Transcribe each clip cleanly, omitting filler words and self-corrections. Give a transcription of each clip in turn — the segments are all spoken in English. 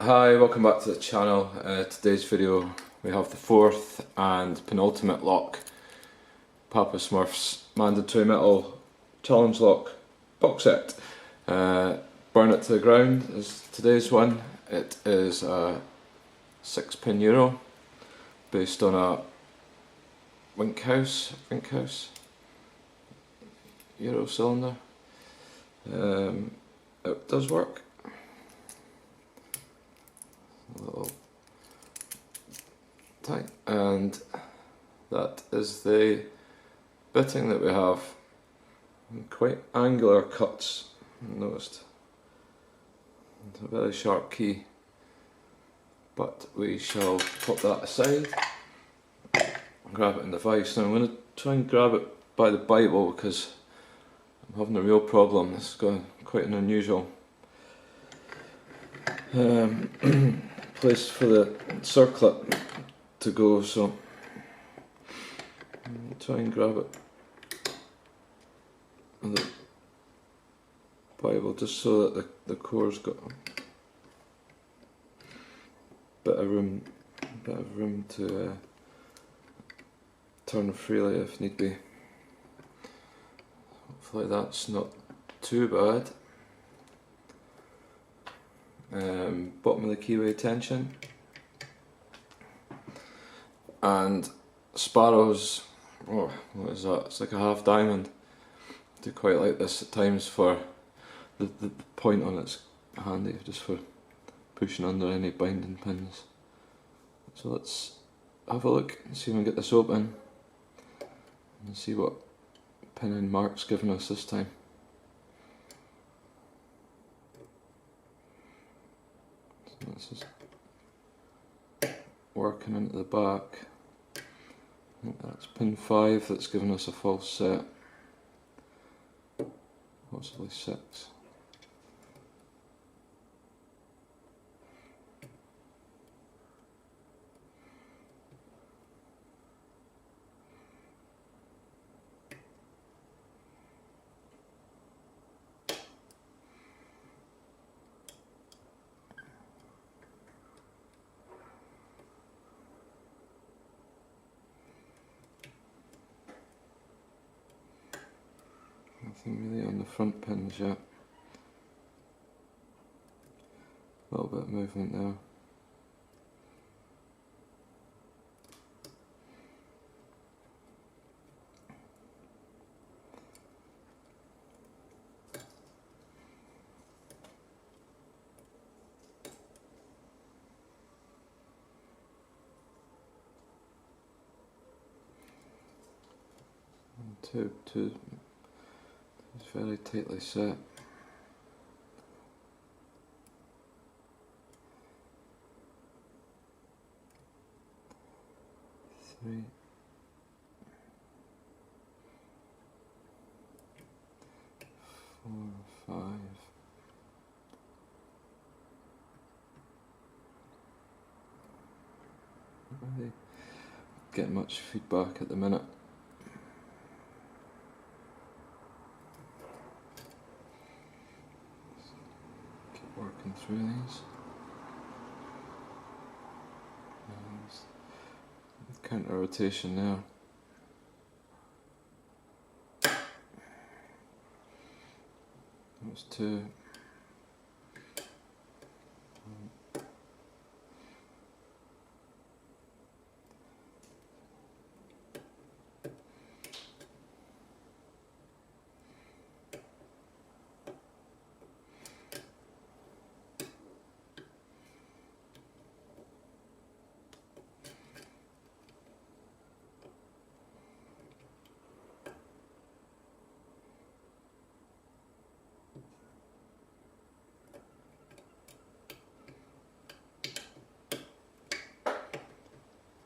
Hi, welcome back to the channel. Today's video we have the fourth and penultimate lock, Papa Smurf's mandatory metal challenge lock box set. Burn It to the Ground is today's one. It is a 6-pin Euro based on a Wink House Euro cylinder. It does work. A little tight, and that is the bitting that we have. Quite angular cuts, I noticed. It's a very sharp key, but we shall put that aside and grab it in the vise. Now I'm going to try and grab it by the Bible because I'm having a real problem. This is quite an unusual place for the circlet to go, so I'll try and grab it with the Bible just so that the core's got a bit of room to turn freely if need be. Hopefully that's not too bad. Bottom of the keyway tension, and Sparrow's, what is that? It's like a half diamond. I do quite like this at times for the point on it's handy just for pushing under any binding pins. So let's have a look and see if we can get this open and see what pinning Mark's given us this time. This is working into the back. I think that's pin 5 that's given us a false set, possibly 6. Nothing really on the front pins yet. A little bit of movement there. And two. It's very tightly set. 3. 4, 5. Not really getting much feedback at the minute. Working through these. Counter rotation now. That's 2.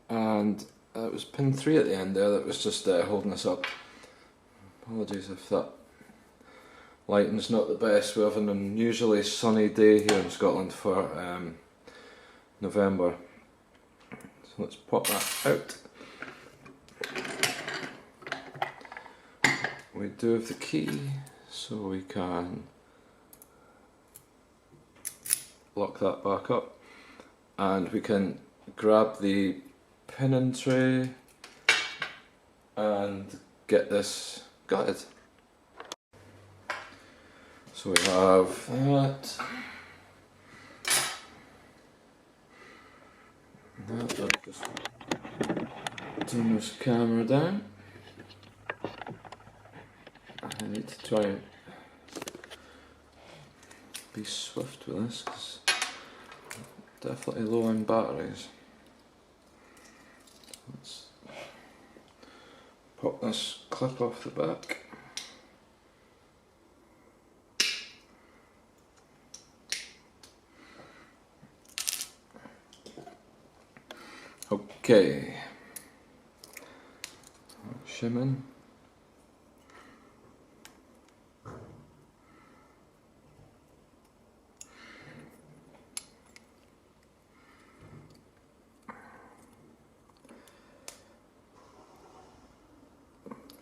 And it was pin 3 at the end there that was just holding us up. Apologies if that lighting's not the best. We have an unusually sunny day here in Scotland for November. So let's pop that out. We do have the key, so we can lock that back up. and we can grab the pinning tray and get this gutted. So we have that. I'll just turn this camera down. I need to try and be swift with this because I'm definitely low on batteries. Let's pop this clip off the back. Okay, shimming.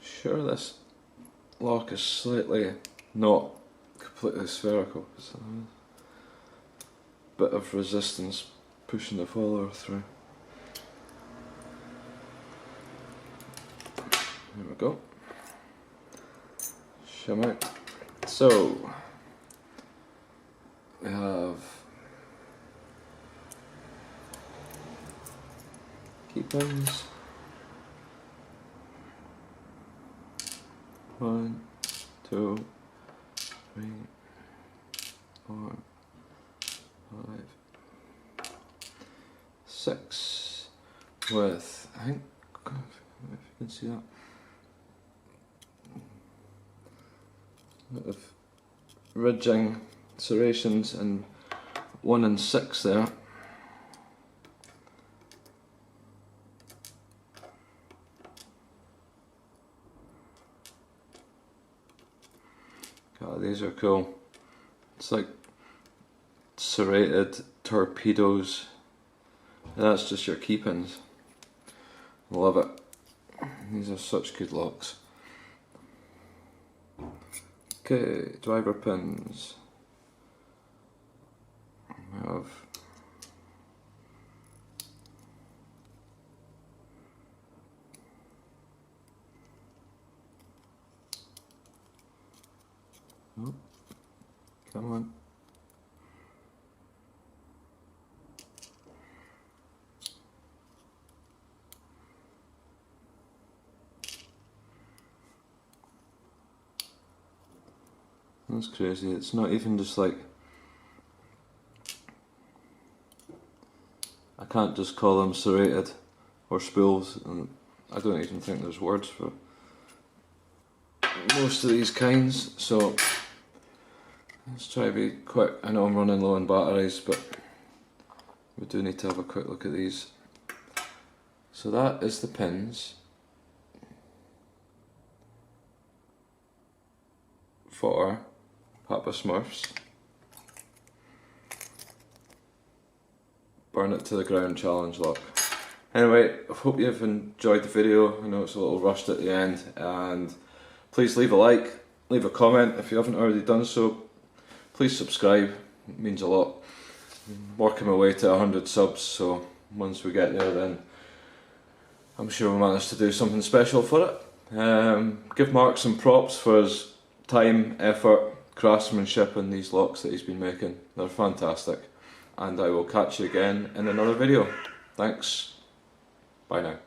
Sure, this lock is slightly not completely spherical. There's a bit of resistance pushing the follower through. There we go. Shim out. So we have key pins. 1, 2, 3, 4, 5, 6 with, I think, if you can see that, bit of ridging, serrations, and 1 and 6 there. God, these are cool. It's like serrated torpedoes. That's just your key pins. Love it. These are such good locks. Okay, driver pins. We have oh, come on. That's crazy. It's not even just like, I can't just call them serrated or spools, and I don't even think there's words for most of these kinds, so let's try to be quick. I know I'm running low on batteries, but we do need to have a quick look at these. So that is the pins for Papa Smurf's Burn It to the Ground challenge lock. Anyway, I hope you've enjoyed the video. I know it's a little rushed at the end, and please leave a like, leave a comment if you haven't already done so. Please subscribe, it means a lot. I'm working my way to 100 subs, so once we get there then I'm sure we'll manage to do something special for it. Give Mark some props for his time, effort, craftsmanship in these locks that he's been making. They're fantastic, and I will catch you again in another video. Thanks, bye now.